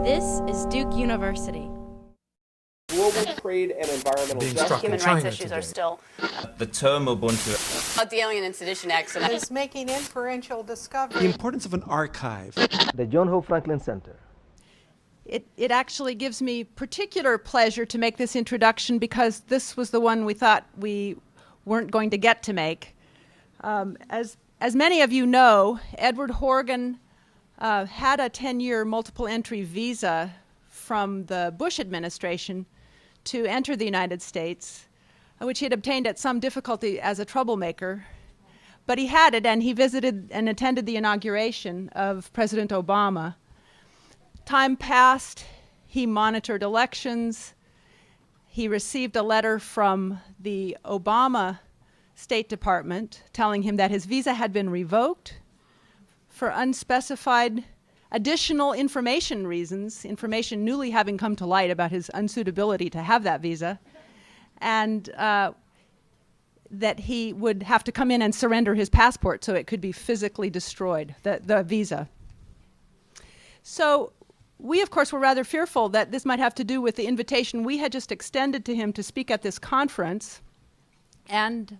This is Duke University. Global trade and environmental justice. Human rights issues are still. The term Ubuntu. About the Alien and Sedition Acts. Is making inferential discovery. The importance of an archive. The John Hope Franklin Center. It actually gives me particular pleasure to make this introduction because this was the one we thought we weren't going to get to make. As many of you know, Edward Horgan had a 10-year multiple entry visa from the Bush administration to enter the United States, which he had obtained at some difficulty as a troublemaker. But he had it, and he visited and attended the inauguration of President Obama. Time passed, he monitored elections, he received a letter from the Obama State Department telling him that his visa had been revoked for unspecified additional information reasons, information newly having come to light about his unsuitability to have that visa, and that he would have to come in and surrender his passport so it could be physically destroyed, the visa. So we, of course, were rather fearful that this might have to do with the invitation we had just extended to him to speak at this conference. And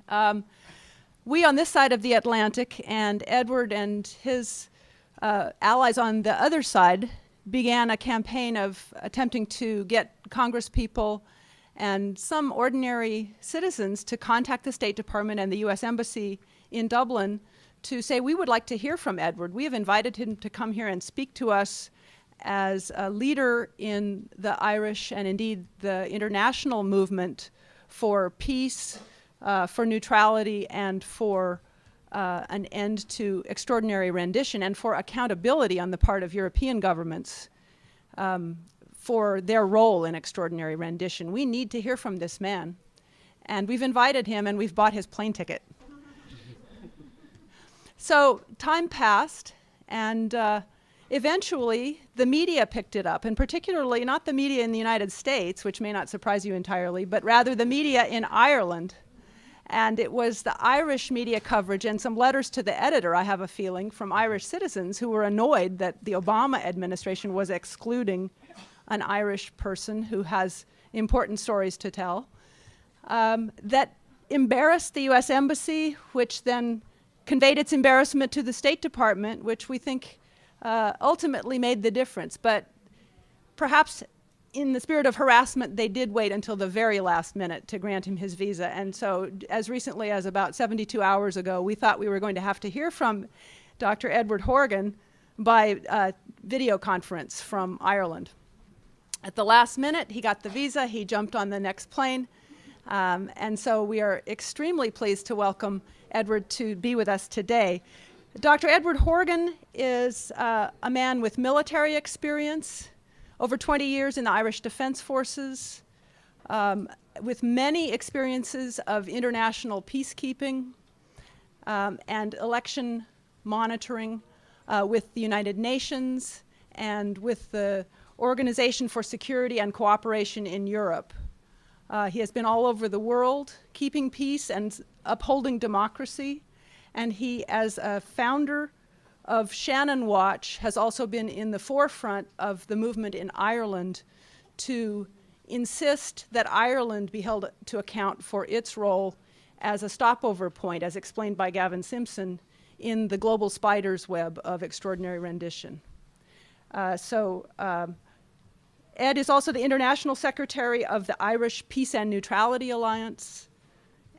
we on this side of the Atlantic and Edward and his allies on the other side began a campaign of attempting to get congresspeople and some ordinary citizens to contact the State Department and the U.S. Embassy in Dublin to say, we would like to hear from Edward. We have invited him to come here and speak to us as a leader in the Irish and indeed the international movement for peace, for neutrality, and for an end to extraordinary rendition, and for accountability on the part of European governments for their role in extraordinary rendition. We need to hear from this man. And we've invited him, and we've bought his plane ticket. So time passed, and eventually the media picked it up, and particularly not the media in the United States, which may not surprise you entirely, but rather the media in Ireland. And it was the Irish media coverage and some letters to the editor, I have a feeling, from Irish citizens who were annoyed that the Obama administration was excluding an Irish person who has important stories to tell, that embarrassed the U.S. Embassy, which then conveyed its embarrassment to the State Department, which we think ultimately made the difference. But perhaps in the spirit of harassment, they did wait until the very last minute to grant him his visa. And so as recently as about 72 hours ago, we thought we were going to have to hear from Dr. Edward Horgan by video conference from Ireland. At the last minute, he got the visa, he jumped on the next plane, and so we are extremely pleased to welcome Edward to be with us today. Dr. Edward Horgan is a man with military experience, over 20 years in the Irish Defence Forces, with many experiences of international peacekeeping and election monitoring with the United Nations and with the Organization for Security and Cooperation in Europe. He has been all over the world, keeping peace and upholding democracy, and he, as a founder of ShannonWatch, has also been in the forefront of the movement in Ireland to insist that Ireland be held to account for its role as a stopover point, as explained by Gavin Simpson, in the global spider's web of extraordinary rendition. Ed is also the International Secretary of the Irish Peace and Neutrality Alliance,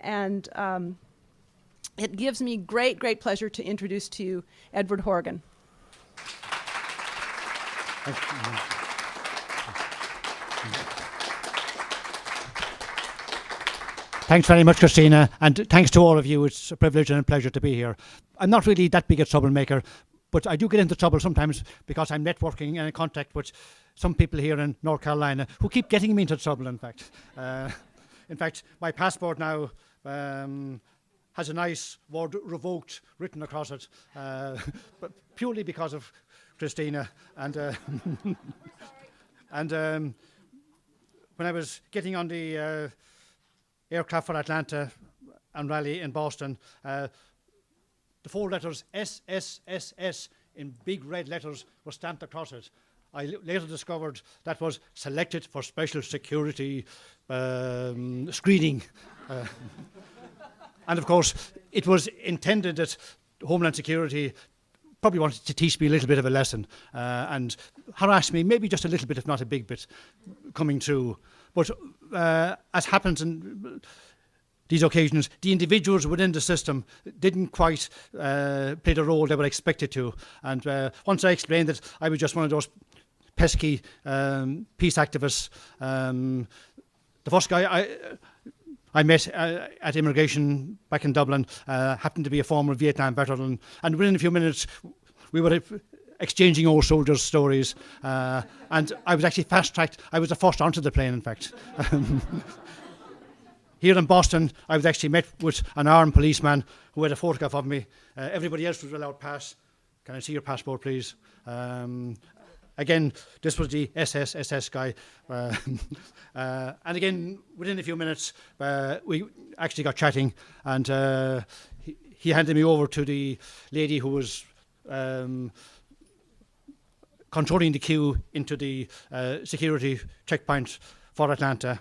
and it gives me great, great pleasure to introduce to you Edward Horgan. Thanks very much, Christina, and thanks to all of you. It's a privilege and a pleasure to be here. I'm not really that big a troublemaker, but I do get into trouble sometimes because I'm networking and in contact with some people here in North Carolina who keep getting me into trouble, in fact. My passport now has a nice word revoked written across it, but purely because of Christina. And when I was getting on the aircraft for Atlanta and Raleigh in Boston, the 4 letters SSSS in big red letters were stamped across it. I later discovered that was selected for special security screening. And of course, it was intended that Homeland Security probably wanted to teach me a little bit of a lesson and harass me, maybe just a little bit, if not a big bit, coming through. But as happens in these occasions, the individuals within the system didn't quite play the role they were expected to. And once I explained that I was just one of those pesky peace activists, the first guy I met at immigration back in Dublin happened to be a former Vietnam veteran, and within a few minutes we were exchanging old soldiers' stories, and I was actually fast-tracked. I was the first onto the plane, in fact. Here in Boston, I was actually met with an armed policeman who had a photograph of me. Everybody else was allowed pass. Can I see your passport, please? Again, this was the SS guy. And again, within a few minutes, we actually got chatting, and he handed me over to the lady who was controlling the queue into the security checkpoint for Atlanta.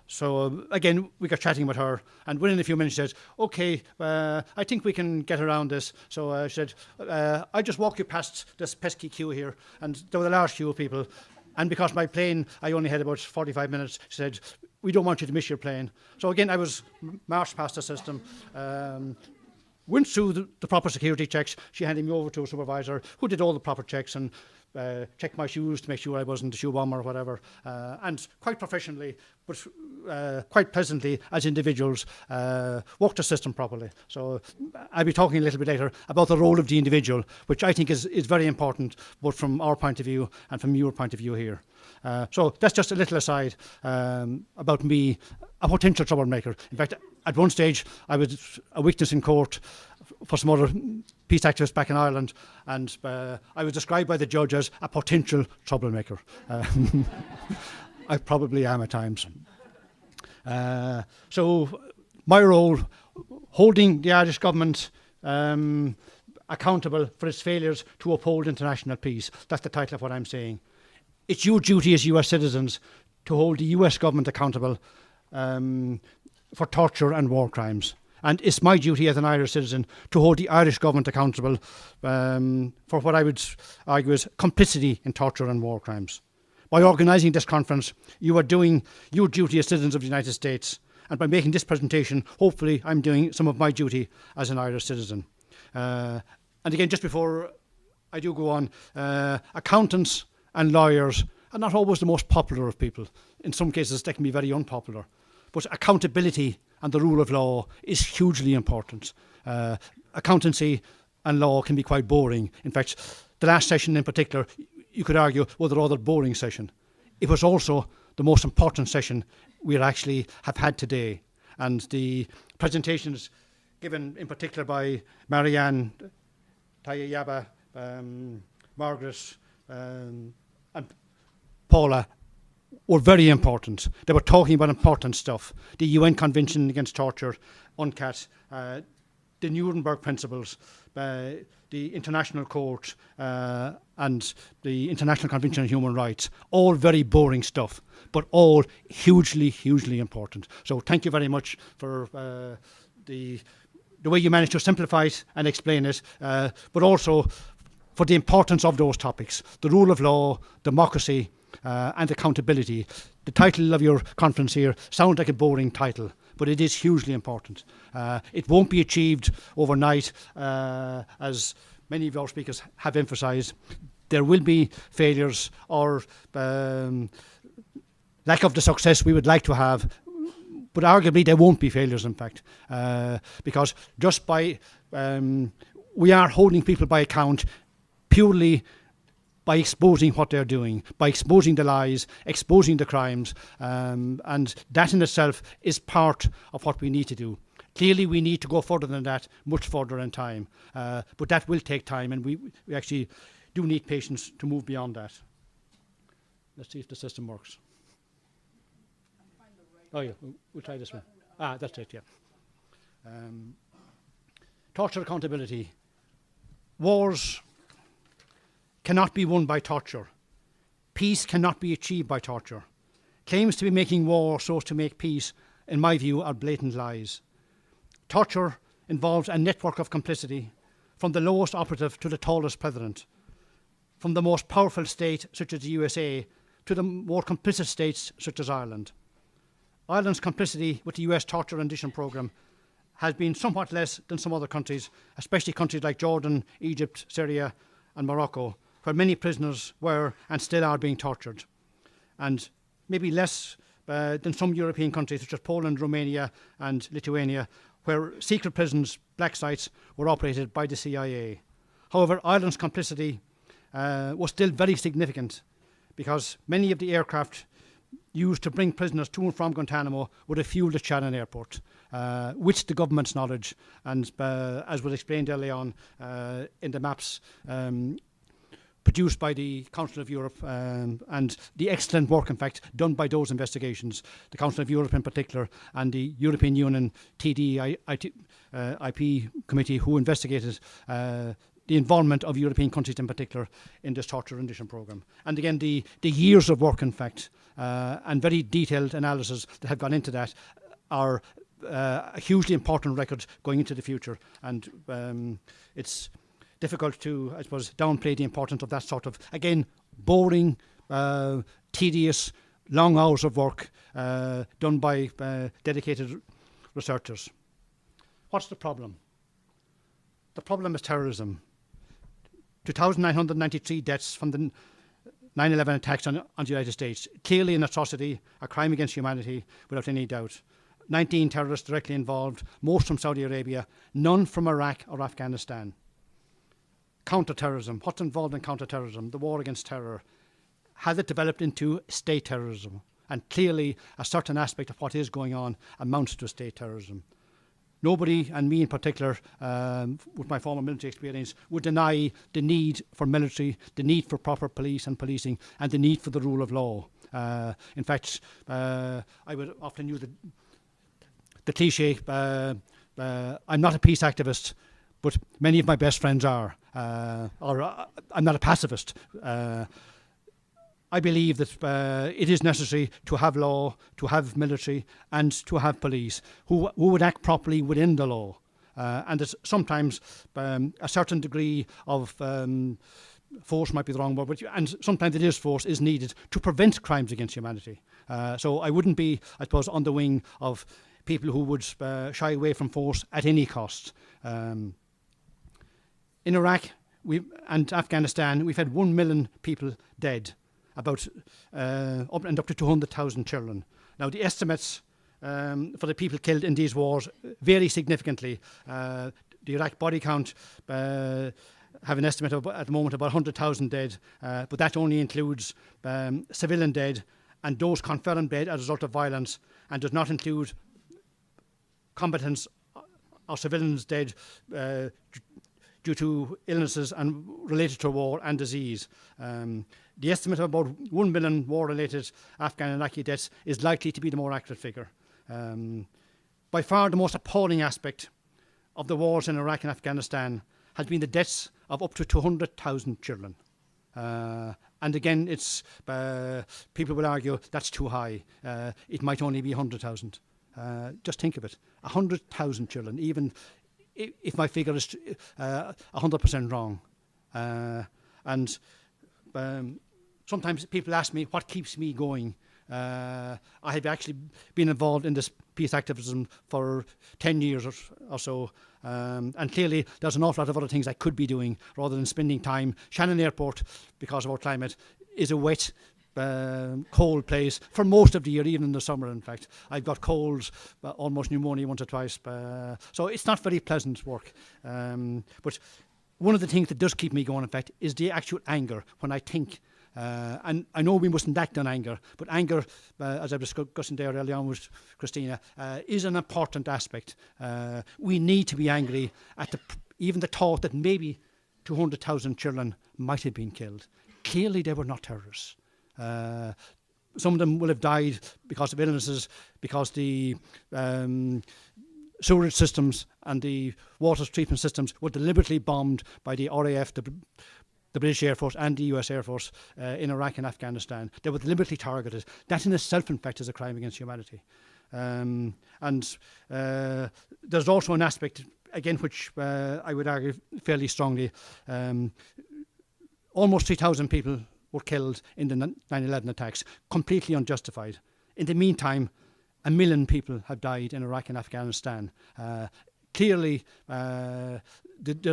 So again, we got chatting with her, and within a few minutes she said, okay, I think we can get around this. So she said, I'll just walk you past this pesky queue here, and there was a large queue of people, and because my plane, I only had about 45 minutes, she said, we don't want you to miss your plane. So again, I was marched past the system, went through the proper security checks. She handed me over to a supervisor who did all the proper checks and checked my shoes to make sure I wasn't a shoe bomber or whatever. And quite professionally, but quite pleasantly as individuals, worked the system properly. So I'll be talking a little bit later about the role of the individual, which I think is very important, both from our point of view and from your point of view here. So that's just a little aside about me, a potential troublemaker. In fact, at one stage, I was a witness in court for some other peace activists back in Ireland, and I was described by the judge as a potential troublemaker. I probably am at times. So my role, holding the Irish government accountable for its failures to uphold international peace. That's the title of what I'm saying. It's your duty as US citizens to hold the US government accountable for torture and war crimes. And it's my duty as an Irish citizen to hold the Irish government accountable for what I would argue is complicity in torture and war crimes. By organising this conference, you are doing your duty as citizens of the United States. And by making this presentation, hopefully I'm doing some of my duty as an Irish citizen. And again, just before I do go on, accountants and lawyers are not always the most popular of people. In some cases, they can be very unpopular. But accountability and the rule of law is hugely important. Accountancy and law can be quite boring. In fact, the last session in particular, you could argue, was a rather boring session. It was also the most important session we actually have had today. And the presentations given in particular by Marianne, Taya Yaba, Margaret, and Paula were very important. They were talking about important stuff. The UN Convention Against Torture, UNCAT, the Nuremberg Principles, the International Court, and the International Convention on Human Rights. All very boring stuff, but all hugely, hugely important. So thank you very much for the way you managed to simplify it and explain it, but also for the importance of those topics. The rule of law, democracy, and accountability. The title of your conference here sounds like a boring title, but it is hugely important. It won't be achieved overnight, as many of our speakers have emphasised. There will be failures or lack of the success we would like to have, but arguably there won't be failures, in fact, because just by we are holding people by account purely by exposing what they're doing, by exposing the lies, exposing the crimes, and that in itself is part of what we need to do. Clearly we need to go further than that, much further in time, but that will take time, and we actually do need patience to move beyond that. Let's see if the system works. Oh yeah, we'll try this one. That's it, yeah. Torture accountability. Wars cannot be won by torture. Peace cannot be achieved by torture. Claims to be making war so as to make peace, in my view, are blatant lies. Torture involves a network of complicity, from the lowest operative to the tallest president, from the most powerful state, such as the USA, to the more complicit states, such as Ireland. Ireland's complicity with the US torture rendition programme has been somewhat less than some other countries, especially countries like Jordan, Egypt, Syria and Morocco, where many prisoners were and still are being tortured, and maybe less than some European countries such as Poland, Romania and Lithuania, where secret prisons, black sites, were operated by the CIA. However, Ireland's complicity was still very significant, because many of the aircraft used to bring prisoners to and from Guantanamo would have fueled at Shannon Airport, with the government's knowledge, and as was explained earlier on in the maps produced by the Council of Europe, and the excellent work, in fact, done by those investigations, the Council of Europe in particular, and the European Union IP committee, who investigated the involvement of European countries in particular in this torture rendition programme. And again, the years of work, in fact, and very detailed analysis that have gone into that are a hugely important record going into the future. And it's difficult to, I suppose, downplay the importance of that sort of, again, boring, tedious, long hours of work done by dedicated researchers. What's the problem? The problem is terrorism. 2,993 deaths from the 9/11 attacks on the United States. Clearly an atrocity, a crime against humanity, without any doubt. 19 terrorists directly involved, most from Saudi Arabia, none from Iraq or Afghanistan. Counter-terrorism. What's involved in counter-terrorism? The war against terror. Has it developed into state terrorism? And clearly a certain aspect of what is going on amounts to state terrorism. Nobody, and me in particular, with my former military experience, would deny the need for military, the need for proper police and policing, and the need for the rule of law. In fact, I would often use the cliche, I'm not a peace activist, but many of my best friends are. Or I'm not a pacifist. I believe that it is necessary to have law, to have military, and to have police who would act properly within the law. And that sometimes a certain degree of force might be the wrong word, but and sometimes it is force is needed to prevent crimes against humanity. So I wouldn't be, I suppose, on the wing of people who would shy away from force at any cost. In Iraq and Afghanistan, we've had 1 million people dead. About up to 200,000 children. Now, the estimates for the people killed in these wars vary significantly. The Iraq body count have an estimate of, at the moment, about 100,000 dead, but that only includes civilian dead and those confirmed dead as a result of violence, and does not include combatants or civilians dead due to illnesses and related to war and disease. The estimate of about 1 million war-related Afghan and Iraqi deaths is likely to be the more accurate figure. By far the most appalling aspect of the wars in Iraq and Afghanistan has been the deaths of up to 200,000 children. And again, it's people will argue that's too high. It might only be 100,000. Just think of it, 100,000 children, even if my figure is 100% wrong. And sometimes people ask me what keeps me going. I have actually been involved in this peace activism for 10 years or so, and clearly there's an awful lot of other things I could be doing rather than spending time. Shannon Airport, because of our climate, is a wet, cold place for most of the year, even in the summer. In fact, I've got colds, almost pneumonia once or twice, so it's not very pleasant work. But one of the things that does keep me going, in fact, is the actual anger when I think. And I know we mustn't act on anger, but anger, as I was discussing there earlier on with Christina, is an important aspect. We need to be angry at even the thought that maybe 200,000 children might have been killed. Clearly they were not terrorists. Some of them will have died because of illnesses, because the sewerage systems and the water treatment systems were deliberately bombed by the RAF, the the British Air Force and the US Air Force in Iraq and Afghanistan. They were deliberately targeted. That in itself, in fact, is a crime against humanity. And there's also an aspect, again, which I would argue fairly strongly. Almost 3,000 people were killed in the 9/11 attacks, completely unjustified. In the meantime, 1 million people have died in Iraq and Afghanistan. Clearly, there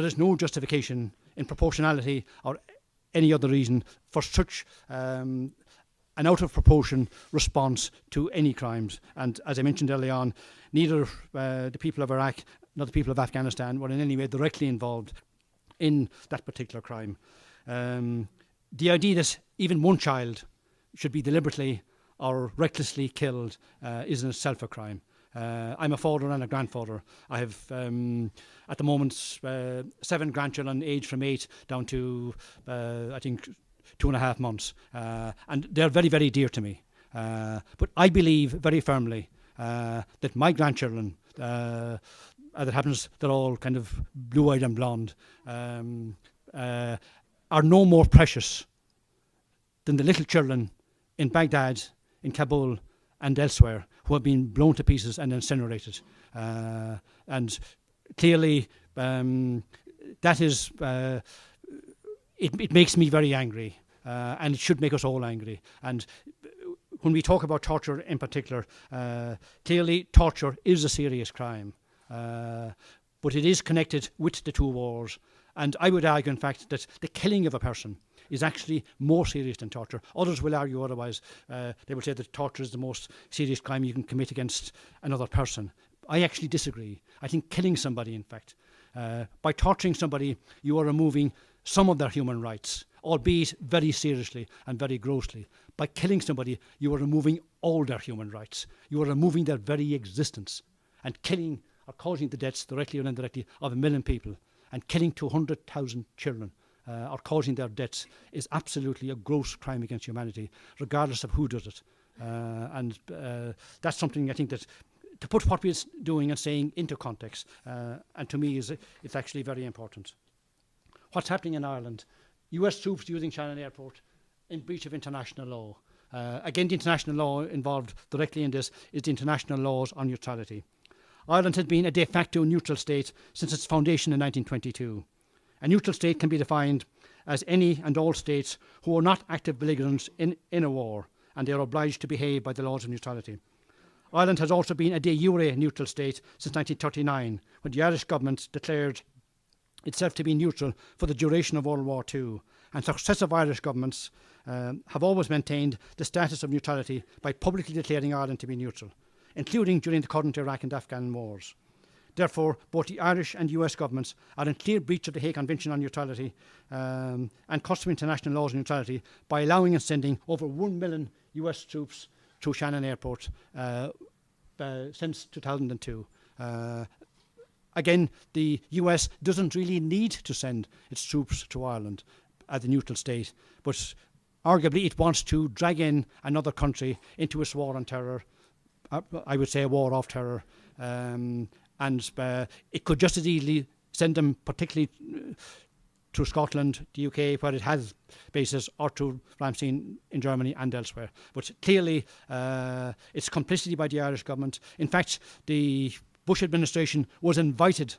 is no justification in proportionality or any other reason for such an out of proportion response to any crimes. And as I mentioned early on, neither the people of Iraq nor the people of Afghanistan were in any way directly involved in that particular crime. The idea that even one child should be deliberately or recklessly killed is in itself a crime. I'm a father and a grandfather. I have, at the moment, 7 grandchildren aged from 8 down to, I think, 2.5 months. And they're very, very dear to me. But I believe very firmly that my grandchildren, as it happens, they're all kind of blue-eyed and blonde, are no more precious than the little children in Baghdad, in Kabul and elsewhere who have been blown to pieces and incinerated. And clearly that is, it makes me very angry, and it should make us all angry. And when we talk about torture in particular, clearly torture is a serious crime, but it is connected with the two wars. And I would argue, in fact, that the killing of a person is actually more serious than torture. Others will argue otherwise. They will say that torture is the most serious crime you can commit against another person. I actually disagree. I think killing somebody, in fact, by torturing somebody, you are removing some of their human rights, albeit very seriously and very grossly. By killing somebody, you are removing all their human rights. You are removing their very existence. And killing or causing the deaths, directly or indirectly, of 1 million people, and killing 200,000 children, or causing their deaths, is absolutely a gross crime against humanity, regardless of who does it. And that's something I think that, to put what we're doing and saying into context, and to me it's actually very important. What's happening in Ireland? US troops using Shannon Airport in breach of international law. Again, the international law involved directly in this is the international laws on neutrality. Ireland has been a de facto neutral state since its foundation in 1922. A neutral state can be defined as any and all states who are not active belligerents in a war, and they are obliged to behave by the laws of neutrality. Ireland has also been a de jure neutral state since 1939, when the Irish government declared itself to be neutral for the duration of World War II, and successive Irish governments have always maintained the status of neutrality by publicly declaring Ireland to be neutral, including during the current Iraq and Afghan wars. Therefore, both the Irish and US governments are in clear breach of the Hague Convention on Neutrality and customary international laws on neutrality by allowing and sending over 1 million US troops through Shannon Airport since 2002. Again, the US doesn't really need to send its troops to Ireland as a neutral state, but arguably it wants to drag in another country into its war on terror. I would say a war of terror, and it could just as easily send them, particularly through Scotland, the UK, where it has bases, or to Ramstein in Germany and elsewhere. But clearly, it's complicity by the Irish government. In fact, the Bush administration was invited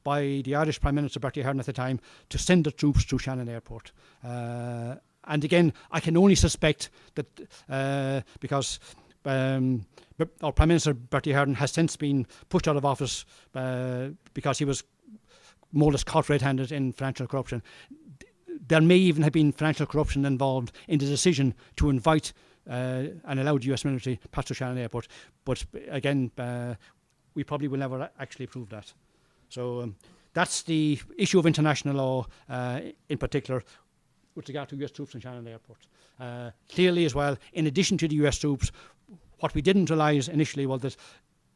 by the Irish Prime Minister Bertie Ahern at the time to send the troops through Shannon Airport. And again, I can only suspect that because our Prime Minister Bertie Ahern has since been pushed out of office because he was more or less caught red-handed in financial corruption. There may even have been financial corruption involved in the decision to invite and allow the US military past Shannon Airport. But again, we probably will never actually prove that. So that's the issue of international law in particular with regard to US troops in Shannon Airport. Clearly as well, in addition to the US troops, what we didn't realise initially was that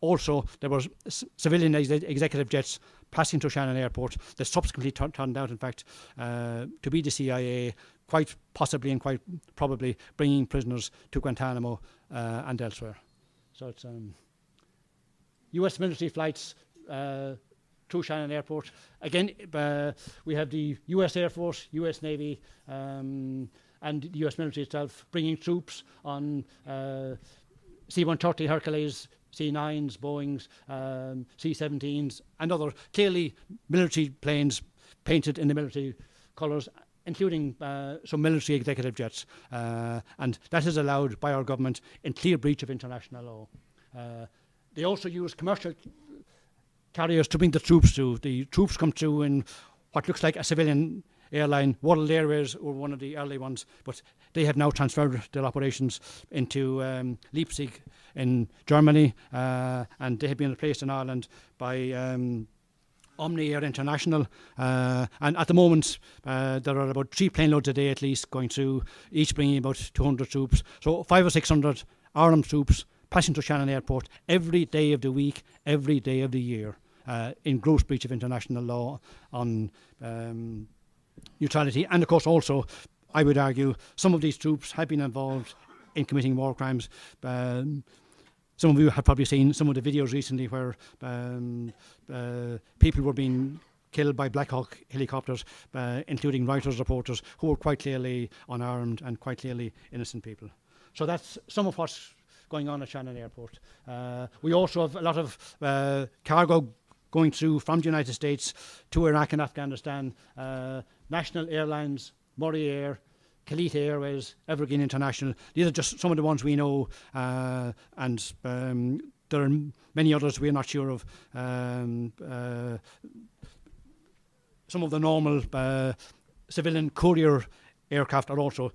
also there was civilian executive jets passing through Shannon Airport that subsequently turned out, in fact, to be the CIA, quite possibly and quite probably bringing prisoners to Guantanamo and elsewhere. So it's US military flights through Shannon Airport. Again, we have the US Air Force, US Navy, and the US military itself bringing troops on C-130 Hercules, C-9s, Boeings, C-17s, and other clearly military planes painted in the military colours, including some military executive jets. And that is allowed by our government in clear breach of international law. They also use commercial carriers to bring the troops through. The troops come through in what looks like a civilian airline. World Airways were one of the early ones, but they have now transferred their operations into Leipzig in Germany, and they have been replaced in Ireland by Omni Air International, and at the moment there are about 3 plane loads a day at least going through, each bringing about 200 troops. So 500 or 600 armed troops passing through Shannon Airport every day of the week, every day of the year, in gross breach of international law on neutrality. And of course also, I would argue, some of these troops have been involved in committing war crimes. Some of you have probably seen some of the videos recently where people were being killed by Black Hawk helicopters, including Reuters reporters who were quite clearly unarmed and quite clearly innocent people. So that's some of what's going on at Shannon Airport. We also have a lot of cargo going through from the United States to Iraq and Afghanistan. National Airlines, Murray Air, Khalid Airways, Evergreen International. These are just some of the ones we know, and there are many others we're not sure of. Some of the normal civilian courier aircraft are also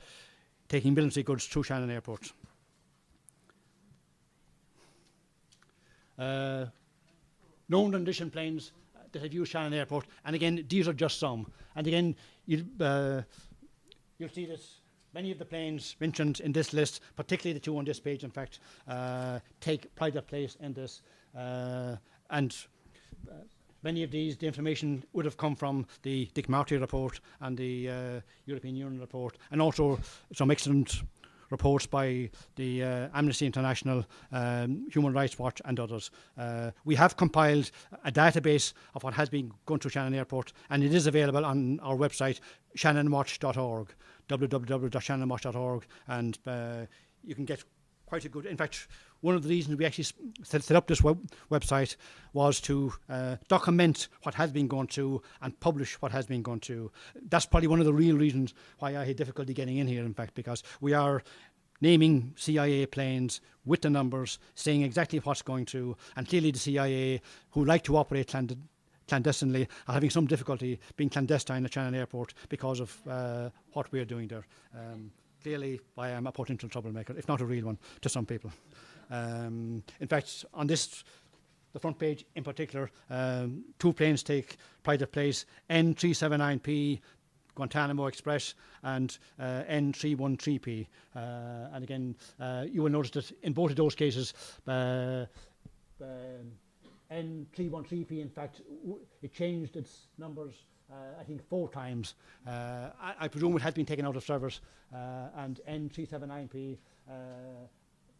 taking military goods through Shannon Airport. Known rendition planes that have used Shannon Airport, and again, these are just some. And again, you'll see this. Many of the planes mentioned in this list, particularly the 2 on this page, in fact, take pride of place in this. And many of these, the information would have come from the Dick Marty report and the European Union report, and also some excellent reports by the Amnesty International, Human Rights Watch and others. We have compiled a database of what has been going through Shannon Airport, and it is available on our website, ShannonWatch.org, www.shannonwatch.org, and you can get quite a good... In fact, one of the reasons we actually set up this website was to document what has been going through and publish what has been going through. That's probably one of the real reasons why I had difficulty getting in here, in fact, because we are naming CIA planes with the numbers, saying exactly what's going through, and clearly the CIA, who like to operate clandestinely, are having some difficulty being clandestine at Shannon Airport because of what we're doing there. Clearly, I am a potential troublemaker, if not a real one, to some people. In fact, on this, the front page in particular, 2 planes take pride of place, N379P, Guantanamo Express, and N313P. And again, you will notice that in both of those cases, N313P, in fact, it changed its numbers I think 4 times. I presume it has been taken out of service, and N379P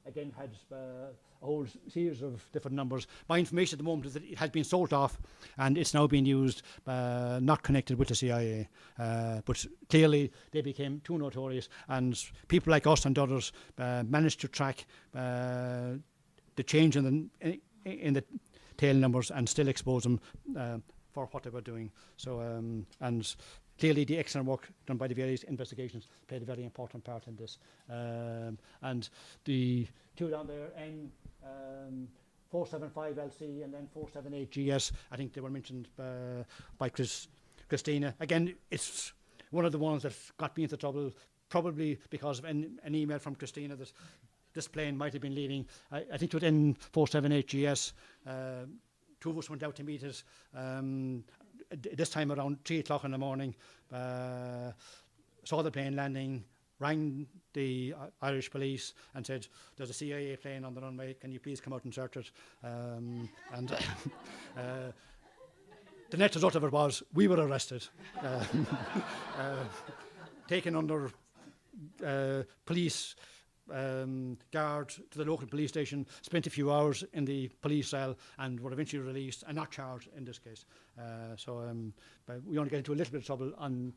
again had a whole series of different numbers. My information at the moment is that it has been sold off and it's now being used, not connected with the CIA. But clearly they became too notorious, and people like us and others managed to track the change in the tail numbers and still expose them for what they were doing. So, and clearly the excellent work done by the various investigations played a very important part in this. And the 2 down there, N475LC and then 478GS, I think they were mentioned by Christina. Again, it's one of the ones that got me into trouble, probably because of an email from Christina that this plane might have been leaving. I think it was N478GS. 2 of us went out to meet it. This time around 3 o'clock in the morning, saw the plane landing, rang the Irish police and said, there's a CIA plane on the runway, can you please come out and search it? And the net result of it was we were arrested, taken under police guard to the local police station, spent a few hours in the police cell, and were eventually released and not charged in this case. But we only get into a little bit of trouble on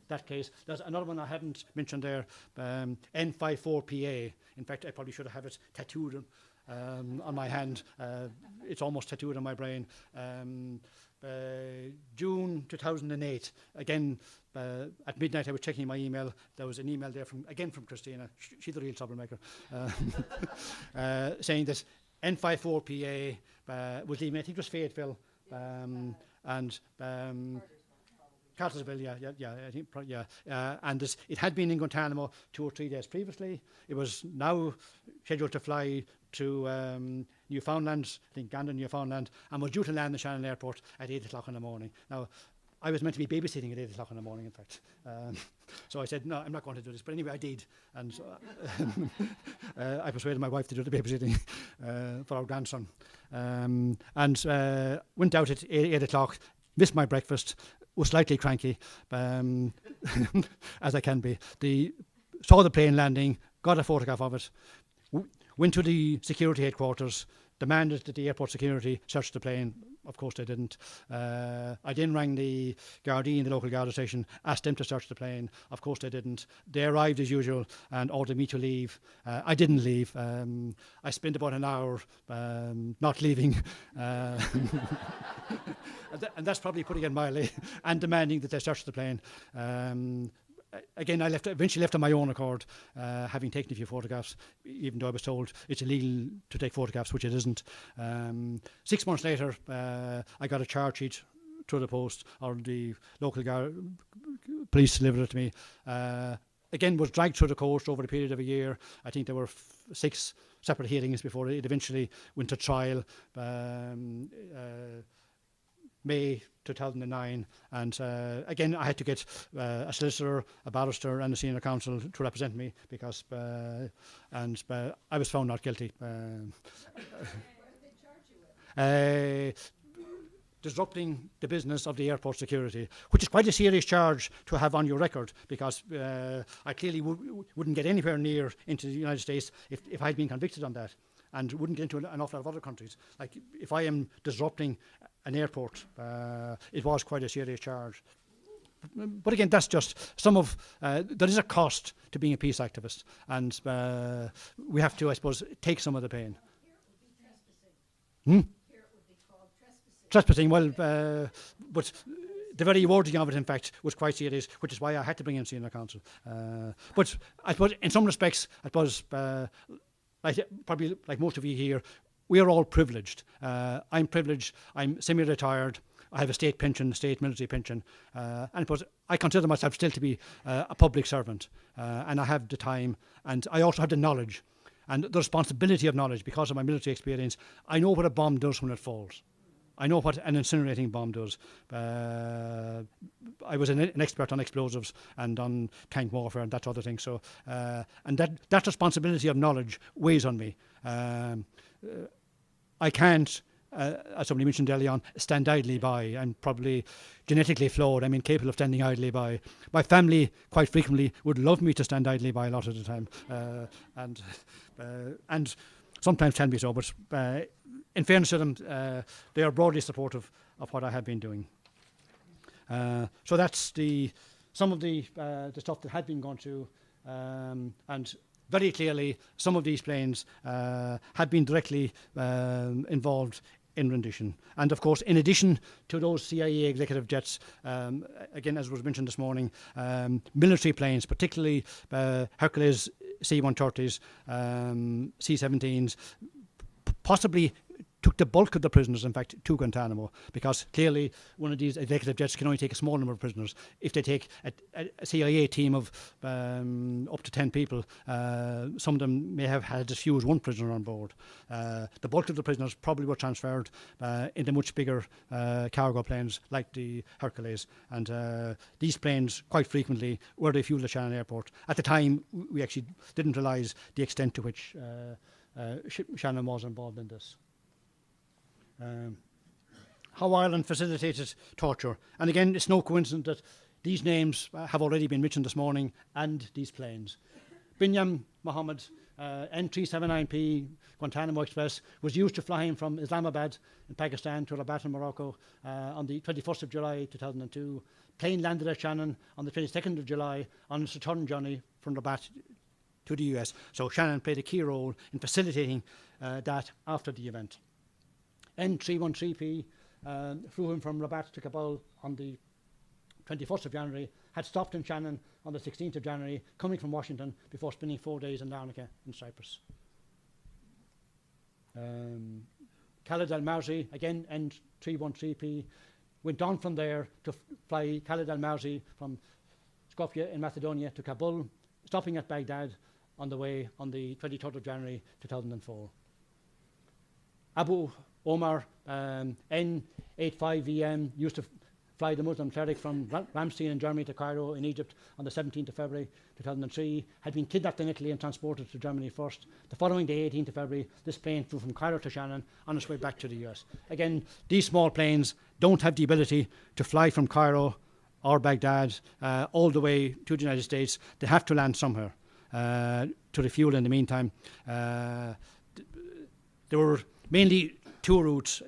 that case. There's another one I haven't mentioned there, N54PA. In fact, I probably should have it tattooed on my hand. It's almost tattooed on my brain. June 2008, again, at midnight I was checking my email. There was an email there from Christina. She's the real troublemaker, saying that N54PA was leaving. I think it was Fayetteville and Cartersville, I think, and it had been in Guantanamo 2 or 3 days previously. It was now scheduled to fly to Newfoundland, I think Gander, Newfoundland, and was due to land in Shannon Airport at 8 o'clock in the morning. Now, I was meant to be babysitting at 8 o'clock in the morning, in fact. So I said, no, I'm not going to do this. But anyway, I did. And so, I persuaded my wife to do the babysitting for our grandson. And went out at 8 o'clock, missed my breakfast, was slightly cranky, as I can be. Saw the plane landing, got a photograph of it, went to the security headquarters, demanded that the airport security search the plane. Of course they didn't. I then rang the Gardaí in the local Garda station, asked them to search the plane. Of course they didn't. They arrived as usual and ordered me to leave. I didn't leave. I spent about an hour not leaving. And that's probably putting it mildly, and demanding that they search the plane. Again, I eventually left on my own accord, having taken a few photographs, even though I was told it's illegal to take photographs, which it isn't. 6 months later, I got a charge sheet through the post, or the local police delivered it to me. Again, was dragged through the court over the period of a year. I think there were 6 separate hearings before it eventually went to trial. May 2009, and again I had to get a solicitor, a barrister and a senior counsel to represent me because I was found not guilty. Disrupting the business of the airport security, which is quite a serious charge to have on your record, because I clearly wouldn't get anywhere near into the United States if I had been convicted on that, and wouldn't get into an awful lot of other countries. Like, if I am disrupting an airport, it was quite a serious charge. But again, that's just some of, there is a cost to being a peace activist, and we have to, I suppose, take some of the pain. Trespassing, well, but the very wording of it, in fact, was quite serious, which is why I had to bring in senior counsel. But I suppose, in some respects, I suppose, probably like most of you here, we are all privileged. I'm privileged. I'm semi-retired. I have a state pension, state military pension, and I suppose I consider myself still to be a public servant, and I have the time, and I also have the knowledge and the responsibility of knowledge because of my military experience. I know what a bomb does when it falls. I know what an incinerating bomb does. I was an expert on explosives and on tank warfare and that sort of thing. So, and that responsibility of knowledge weighs on me. I can't, as somebody mentioned earlier on, stand idly by. I'm probably genetically flawed. I'm incapable of standing idly by. My family quite frequently would love me to stand idly by a lot of the time, and sometimes can be so. But in fairness to them, they are broadly supportive of what I have been doing. So that's some of the stuff that had been gone through, and very clearly some of these planes had been directly involved in rendition. And of course, in addition to those CIA executive jets, again, as was mentioned this morning, military planes, particularly Hercules C-130s, C-17s, possibly took the bulk of the prisoners, in fact, to Guantanamo, because clearly one of these executive jets can only take a small number of prisoners. If they take a CIA team of up to 10 people, some of them may have had as few as 1 prisoner on board. The bulk of the prisoners probably were transferred into much bigger cargo planes like the Hercules, and these planes quite frequently were refueled at Shannon Airport. At the time, we actually didn't realise the extent to which Shannon was involved in this. How Ireland facilitated torture. And again, it's no coincidence that these names have already been mentioned this morning, and these planes. Binyam Mohammed N379P Guantanamo Express was used to fly him from Islamabad in Pakistan to Rabat in Morocco on the 21st of July 2002. Plane landed at Shannon on the 22nd of July on its return journey from Rabat to the US. So Shannon played a key role in facilitating that after the event. N313P flew him from Rabat to Kabul on the 21st of January, had stopped in Shannon on the 16th of January, coming from Washington before spending 4 days in Larnaca in Cyprus. Khalid al-Marzi, again N313P, went on from there to fly Khalid al-Marzi from Skopje in Macedonia to Kabul, stopping at Baghdad on the way on the 23rd of January 2004. Abu Omar N85VM used to fly the Muslim cleric from Ramstein in Germany to Cairo in Egypt on the 17th of February 2003, had been kidnapped in Italy and transported to Germany first. The following day, 18th of February, this plane flew from Cairo to Shannon on its way back to the US. Again, these small planes don't have the ability to fly from Cairo or Baghdad all the way to the United States. They have to land somewhere to refuel in the meantime. There were mainly two routes.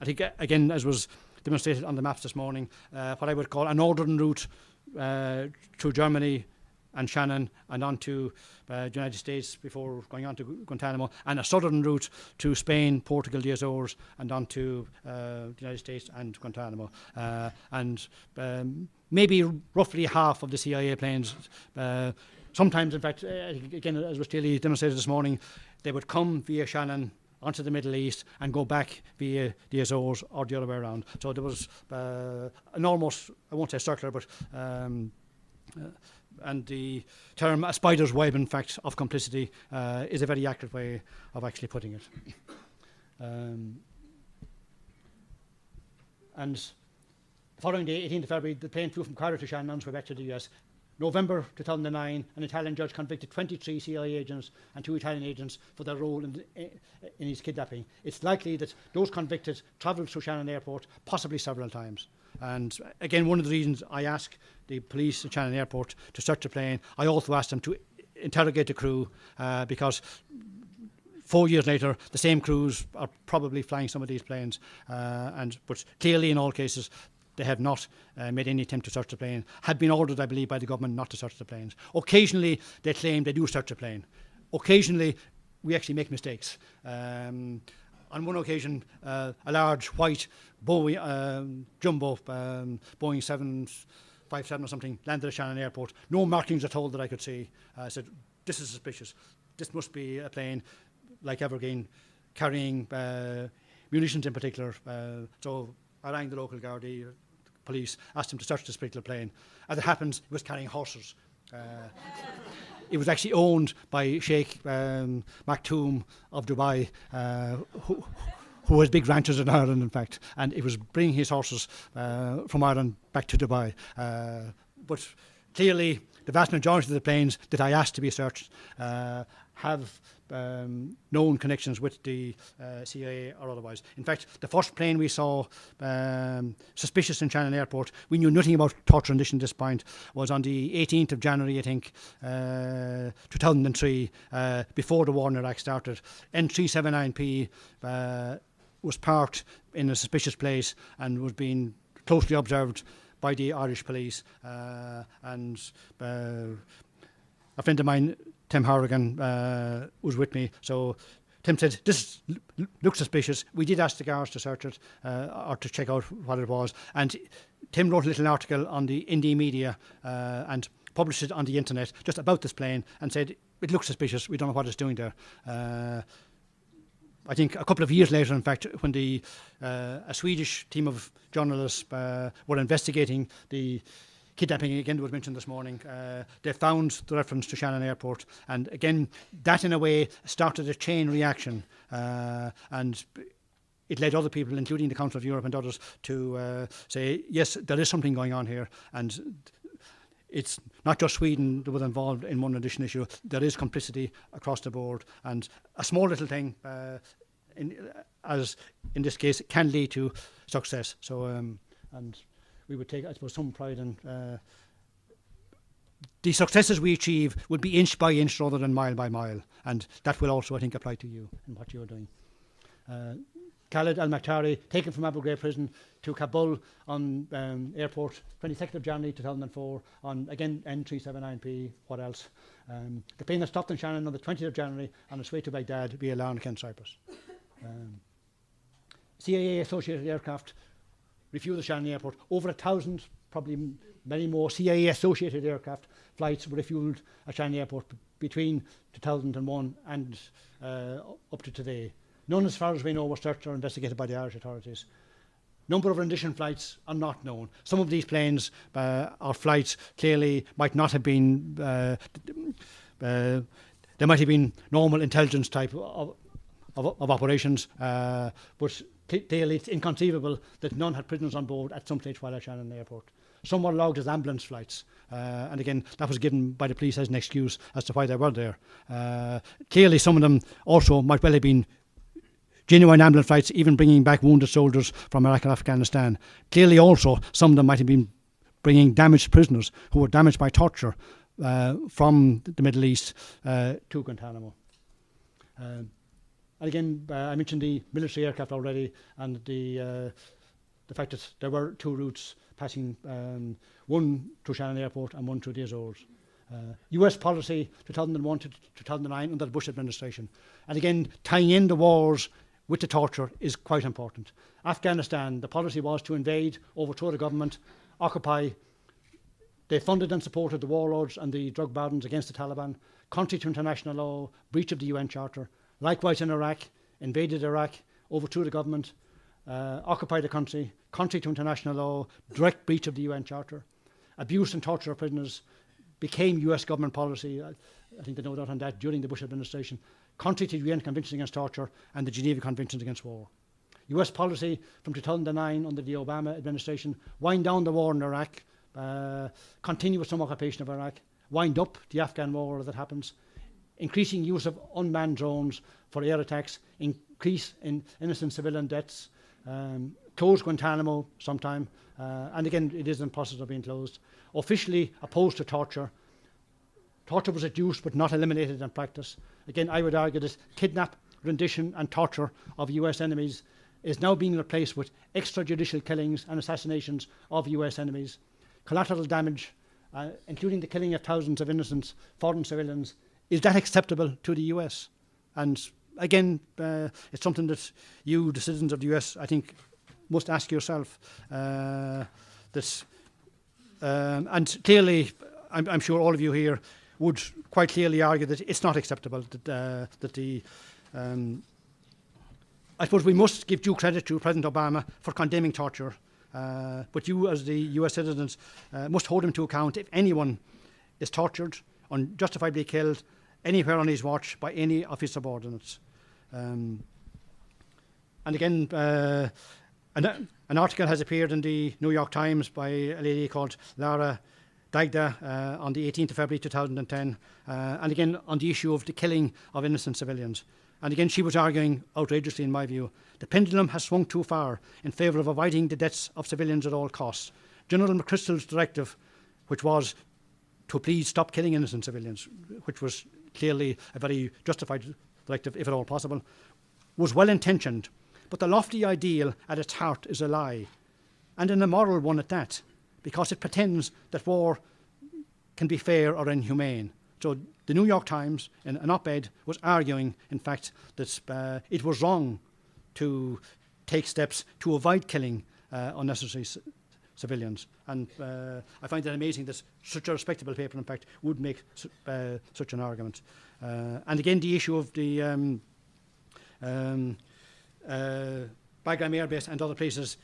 I think, again, as was demonstrated on the maps this morning, what I would call a northern route through Germany and Shannon and on to the United States before going on to Guantanamo, and a southern route to Spain, Portugal, the Azores, and on to the United States and Guantanamo. Maybe roughly half of the CIA planes, sometimes, in fact, again, as was clearly demonstrated this morning, they would come via Shannon onto the Middle East and go back via the Azores or the other way around. So there was an almost, I won't say circular, but and the term a spider's web, in fact, of complicity is a very accurate way of actually putting it. And following the 18th of February, the plane flew from Cairo to Shannon on its way back to the US. November 2009, an Italian judge convicted 23 CIA agents and 2 Italian agents for their role in his kidnapping. It's likely that those convicted travelled through Shannon Airport, possibly several times. And again, one of the reasons I asked the police at Shannon Airport to search the plane, I also asked them to interrogate the crew because 4 years later, the same crews are probably flying some of these planes. But clearly, in all cases, they have not made any attempt to search the plane, had been ordered, I believe, by the government not to search the planes. Occasionally, they claim they do search the plane. Occasionally, we actually make mistakes. On one occasion, a large white Boeing, jumbo Boeing 757 or something landed at Shannon Airport. No markings at all that I could see. I said, this is suspicious. This must be a plane like Evergreen carrying munitions in particular. So I rang the local Gardaí, police, asked him to search this particular plane. As it happens, it was carrying horses. It was actually owned by Sheikh Maktoum of Dubai, who has big ranches in Ireland, in fact, and it was bringing his horses from Ireland back to Dubai. But clearly, the vast majority of the planes that I asked to be searched have known connections with the CIA or otherwise. In fact, the first plane we saw suspicious in Shannon Airport, we knew nothing about torture and this point, was on the 18th of January, I think, 2003, before the war in Iraq started. N379P was parked in a suspicious place and was being closely observed by the Irish police. And a friend of mine, Tim Horgan, was with me. So Tim said, this looks suspicious. We did ask the guards to search it or to check out what it was. And Tim wrote a little article on the Indie media and published it on the internet just about this plane and said, it looks suspicious. We don't know what it's doing there. I think a couple of years later, in fact, when a Swedish team of journalists were investigating the kidnapping, again, that was mentioned this morning, they found the reference to Shannon Airport. And again, that in a way started a chain reaction. And it led other people, including the Council of Europe and others, to say, yes, there is something going on here. And it's not just Sweden that was involved in one addition issue. There is complicity across the board. And a small little thing, as in this case, can lead to success. So, and we would take, I suppose, some pride in the successes we achieve will be inch by inch rather than mile by mile, and that will also, I think, apply to you and what you're doing. Khaled al-Makhtari, taken from Abu Ghraib prison to Kabul on airport, 22nd of January 2004, on, again, N379P, what else? The plane that stopped in Shannon on the 20th of January on its way to Baghdad via Larnaca and Cyprus. CIA-associated aircraft refueled the Shannon airport. Over 1,000, probably many more, CIA-associated aircraft flights were refueled at Shannon airport between 2001 and up to today. None, as far as we know, were searched or investigated by the Irish authorities. Number of rendition flights are not known. Some of these planes or flights clearly might not have been, they might have been normal intelligence type of operations, but clearly it's inconceivable that none had prisoners on board at some stage while at Shannon Airport. Some were logged as ambulance flights, and again, that was given by the police as an excuse as to why they were there. Clearly, some of them also might well have been genuine ambulance flights, even bringing back wounded soldiers from Iraq and Afghanistan. Clearly also, some of them might have been bringing damaged prisoners who were damaged by torture from the Middle East to Guantanamo. And again, I mentioned the military aircraft already, and the fact that there were two routes passing, one through Shannon Airport and one through the Azores. US policy 2001 to 2009 under the Bush administration. And again, tying in the wars with the torture is quite important. Afghanistan, the policy was to invade, overthrow the government, occupy. They funded and supported the warlords and the drug barons against the Taliban, contrary to international law, breach of the UN Charter. Likewise in Iraq, invaded Iraq, overthrew the government, occupied the country, contrary to international law, direct breach of the UN Charter. Abuse and torture of prisoners became US government policy. I think they know that on that during the Bush administration, contrary to the UN Convention Against Torture and the Geneva Conventions Against War. US policy from 2009 under the Obama administration, wind down the war in Iraq, continue with some occupation of Iraq, wind up the Afghan war as it happens, increasing use of unmanned drones for air attacks, increase in innocent civilian deaths, close Guantanamo sometime, and again, it is in process of being closed. Officially opposed to torture. Torture was reduced but not eliminated in practice. Again, I would argue that kidnap, rendition and torture of US enemies is now being replaced with extrajudicial killings and assassinations of US enemies. Collateral damage, including the killing of thousands of innocent foreign civilians, is that acceptable to the US? And again, it's something that you, the citizens of the US, I think, must ask yourself. And clearly, I'm sure all of you here would quite clearly argue that it's not acceptable that I suppose we must give due credit to President Obama for condemning torture, but you as the US citizens must hold him to account if anyone is tortured, unjustifiably killed, anywhere on his watch by any of his subordinates. And again, an article has appeared in the New York Times by a lady called Lara Dagda on the 18th of February 2010, and again on the issue of the killing of innocent civilians. And again, she was arguing, outrageously in my view, the pendulum has swung too far in favour of avoiding the deaths of civilians at all costs. General McChrystal's directive, which was to please stop killing innocent civilians, which was clearly a very justified directive, if at all possible, was well-intentioned, but the lofty ideal at its heart is a lie, and an immoral one at that, because it pretends that war can be fair or inhumane. So the New York Times, in an op-ed, was arguing, in fact, that it was wrong to take steps to avoid killing unnecessary civilians. And I find it amazing that such a respectable paper, in fact, would make such an argument. And again, the issue of the Bagram Air Base and other places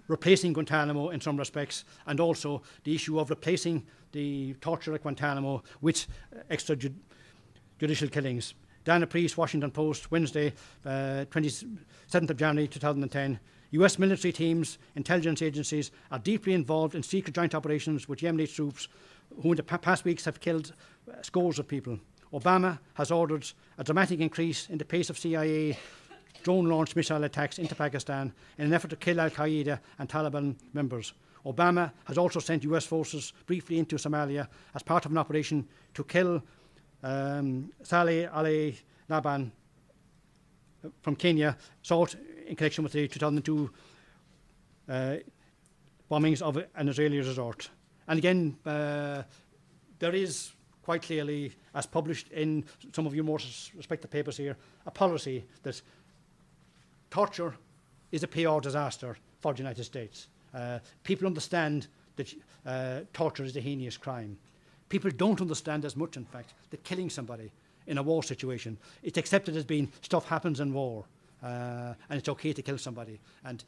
replacing Guantanamo in some respects, and also the issue of replacing the torture at Guantanamo with extrajudicial killings. Dana Priest, Washington Post, Wednesday, 27th of January 2010. US military teams, intelligence agencies are deeply involved in secret joint operations with Yemeni troops who in the past weeks have killed scores of people. Obama has ordered a dramatic increase in the pace of CIA drone-launched missile attacks into Pakistan in an effort to kill Al-Qaeda and Taliban members. Obama has also sent US forces briefly into Somalia as part of an operation to kill Saleh Ali Laban from Kenya, sought in connection with the 2002 bombings of an Israeli resort. And again, there is quite clearly, as published in some of your more respected papers here, a policy that torture is a PR disaster for the United States. People understand that torture is a heinous crime. People don't understand as much, in fact, that killing somebody in a war situation, it's accepted as being stuff happens in war, and it's okay to kill somebody. And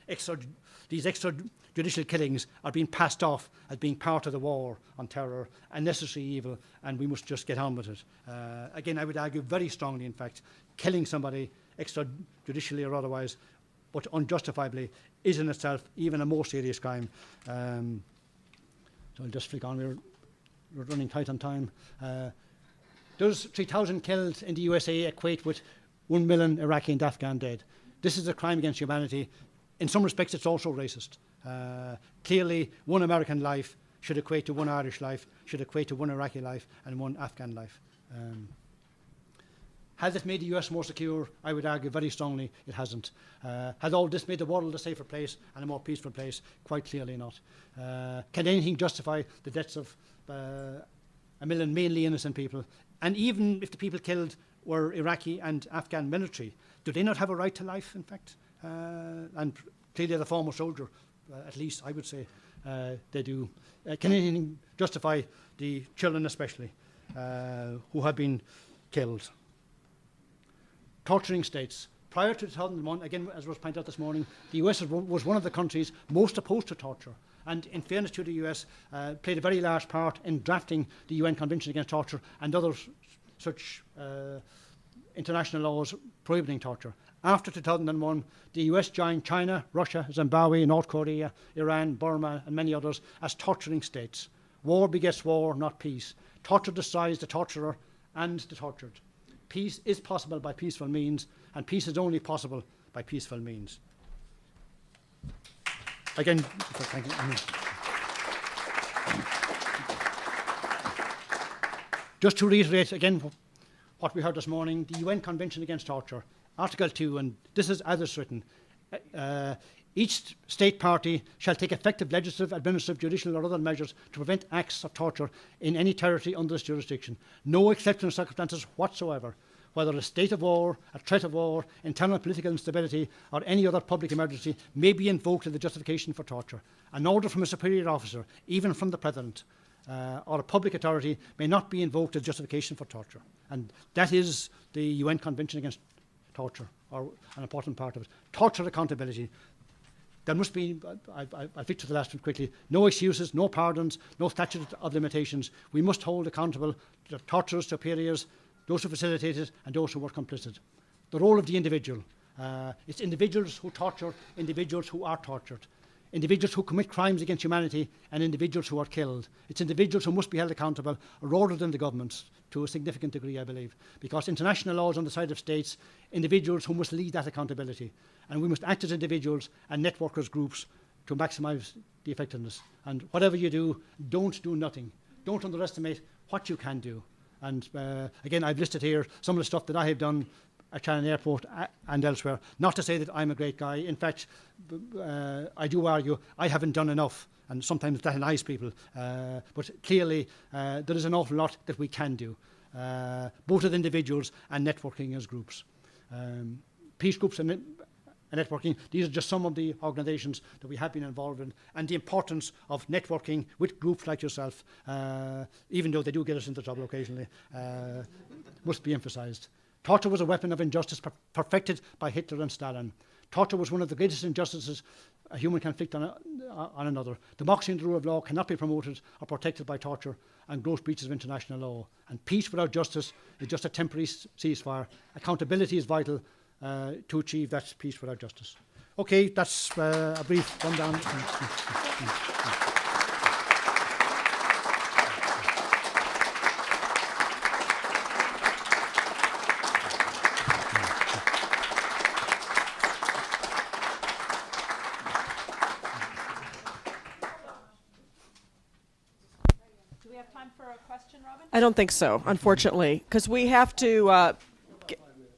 these extrajudicial killings are being passed off as being part of the war on terror, a necessary evil, and we must just get on with it. Again, I would argue very strongly, in fact, killing somebody extrajudicially or otherwise, but unjustifiably, is in itself even a more serious crime. So I'll just flick on. We're running tight on time. Does 3,000 killed in the USA equate with 1 million Iraqi and Afghan dead? This is a crime against humanity. In some respects, it's also racist. Clearly, 1 American life should equate to 1 Irish life, should equate to 1 Iraqi life and 1 Afghan life. Has it made the US more secure? I would argue very strongly it hasn't. Has all this made the world a safer place and a more peaceful place? Quite clearly not. Can anything justify the deaths of 1 million mainly innocent people? And even if the people killed were Iraqi and Afghan military, do they not have a right to life, in fact? And clearly the former soldier, at least I would say they do. Can anything justify the children especially who have been killed? Torturing states. Prior to 2001, again, as was pointed out this morning, the US was one of the countries most opposed to torture. And in fairness to the US, played a very large part in drafting the UN Convention Against Torture and other such international laws prohibiting torture. After 2001, the US joined China, Russia, Zimbabwe, North Korea, Iran, Burma, and many others as torturing states. War begets war, not peace. Torture destroys the torturer and the tortured. Peace is possible by peaceful means, and peace is only possible by peaceful means. Again, thank you. Just to reiterate again what we heard this morning, the UN Convention Against Torture, Article 2, and this is as it's written, each state party shall take effective legislative, administrative, judicial or other measures to prevent acts of torture in any territory under this jurisdiction. No exceptional circumstances whatsoever, whether a state of war, a threat of war, internal political instability or any other public emergency may be invoked as the justification for torture. An order from a superior officer, even from the President, or a public authority may not be invoked as justification for torture. And that is the UN Convention Against Torture, or an important part of it. Torture accountability. There must be, I'll fix to the last one quickly, no excuses, no pardons, no statute of limitations. We must hold accountable the torturers, superiors, those who facilitated and those who were complicit. The role of the individual. It's individuals who torture, individuals who are tortured. Individuals who commit crimes against humanity and individuals who are killed. It's individuals who must be held accountable rather than the governments to a significant degree, I believe, because international law is on the side of states, individuals who must lead that accountability. And we must act as individuals and networkers groups to maximise the effectiveness. And whatever you do, don't do nothing. Don't underestimate what you can do. And again, I've listed here some of the stuff that I have done at Shannon Airport and elsewhere. Not to say that I'm a great guy. In fact, I do argue I haven't done enough, and sometimes that annoys people. But clearly, there is an awful lot that we can do, both as individuals and networking as groups. Peace groups and networking, these are just some of the organisations that we have been involved in, and the importance of networking with groups like yourself, even though they do get us into trouble occasionally, must be emphasised. Torture was a weapon of injustice perfected by Hitler and Stalin. Torture was one of the greatest injustices a human can inflict on another. Democracy and the rule of law cannot be promoted or protected by torture and gross breaches of international law. And peace without justice is just a temporary ceasefire. Accountability is vital to achieve that peace without justice. Okay, that's a brief rundown. I don't think so, unfortunately, because we have to.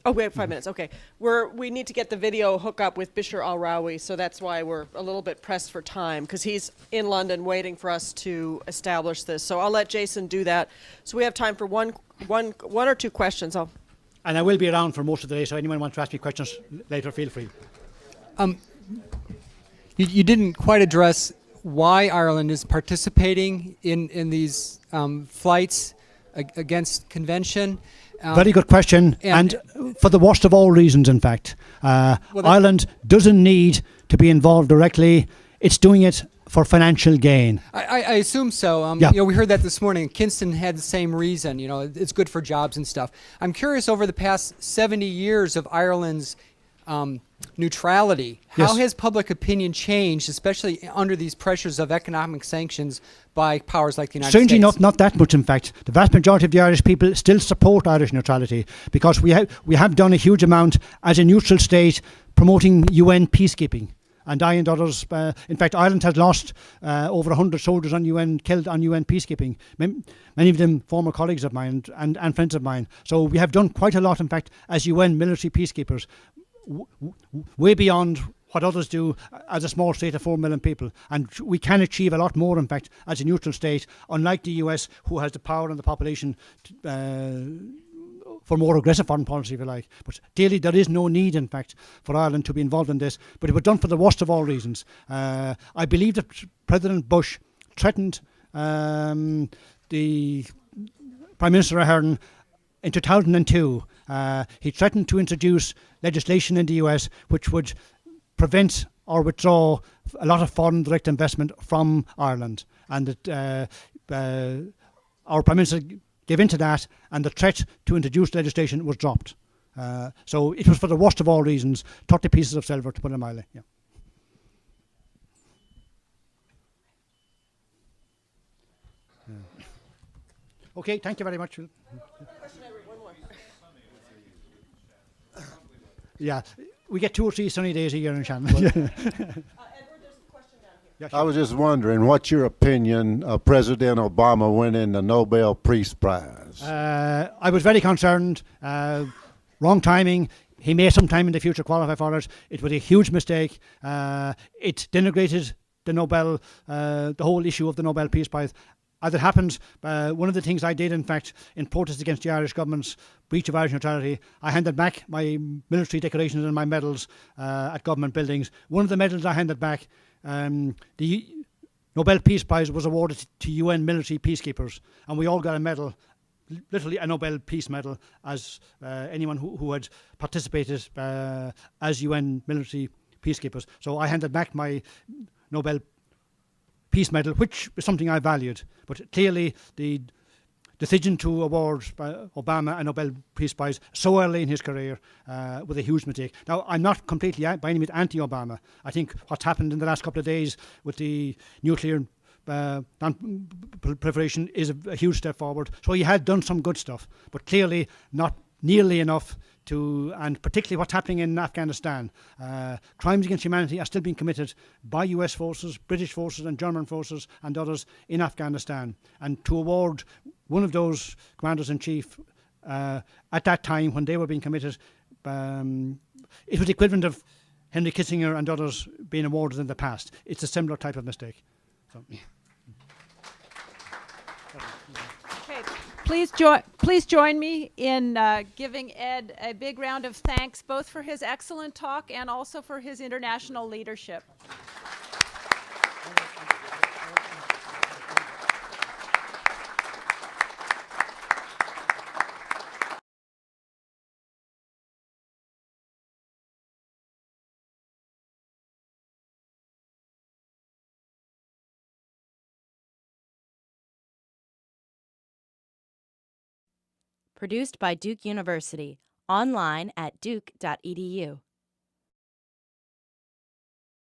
Oh, we have 5 minutes. Okay, we need to get the video hookup with Bishr Al-Rawi, so that's why we're a little bit pressed for time, because he's in London waiting for us to establish this. So I'll let Jason do that. So we have time for one or two questions. And I will be around for most of the day, so anyone wants to ask me questions later, feel free. You didn't quite address why Ireland is participating in these flights against convention. Very good question, and for the worst of all reasons, in fact. Ireland doesn't need to be involved directly. It's doing it for financial gain. I assume so. Yeah. We heard that this morning. Kinston had the same reason. It's good for jobs and stuff. I'm curious, over the past 70 years of Ireland's neutrality, how has public opinion changed, especially under these pressures of economic sanctions by powers like the United States? Strangely enough, not that much, in fact. The vast majority of the Irish people still support Irish neutrality, because we have done a huge amount as a neutral state promoting UN peacekeeping. And I and others, in fact, Ireland has lost over 100 soldiers killed on UN peacekeeping. Many of them former colleagues of mine and friends of mine. So we have done quite a lot, in fact, as UN military peacekeepers, way beyond what others do as a small state of 4 million people. And we can achieve a lot more, in fact, as a neutral state, unlike the US, who has the power and the population for more aggressive foreign policy, if you like. But clearly there is no need, in fact, for Ireland to be involved in this. But it was done for the worst of all reasons. I believe that President Bush threatened the Prime Minister Ahern in 2002. He threatened to introduce legislation in the US which would prevent or withdraw a lot of foreign direct investment from Ireland. And that our Prime Minister gave in to that, and the threat to introduce legislation was dropped. So it was for the worst of all reasons, 30 pieces of silver, to put it mildly. Yeah. Okay, thank you very much. Yeah, we get 2 or 3 sunny days a year in Shannon. Edward, there's a question down here. I was just wondering, what's your opinion of President Obama winning the Nobel Peace Prize? I was very concerned. Wrong timing. He may sometime in the future qualify for it. It was a huge mistake. It denigrated the Nobel, the whole issue of the Nobel Peace Prize. As it happens, one of the things I did, in fact, in protest against the Irish government's breach of Irish neutrality, I handed back my military decorations and my medals at government buildings. One of the medals I handed back, the Nobel Peace Prize was awarded to UN military peacekeepers, and we all got a medal, literally a Nobel Peace Medal, as anyone who had participated as UN military peacekeepers. So I handed back my Nobel Peace Medal, which is something I valued. But clearly the decision to award Obama a Nobel Peace Prize so early in his career was a huge mistake. Now, I'm not completely, by any means, anti-Obama. I think what's happened in the last couple of days with the nuclear non-proliferation is a huge step forward. So he had done some good stuff, but clearly not nearly enough to, and particularly what's happening in Afghanistan. Crimes against humanity are still being committed by US forces, British forces and German forces and others in Afghanistan. And to award one of those commanders-in-chief at that time when they were being committed, it was the equivalent of Henry Kissinger and others being awarded in the past. It's a similar type of mistake. So. Please join me in giving Ed a big round of thanks, both for his excellent talk and also for his international leadership. Produced by Duke University. Online at duke.edu.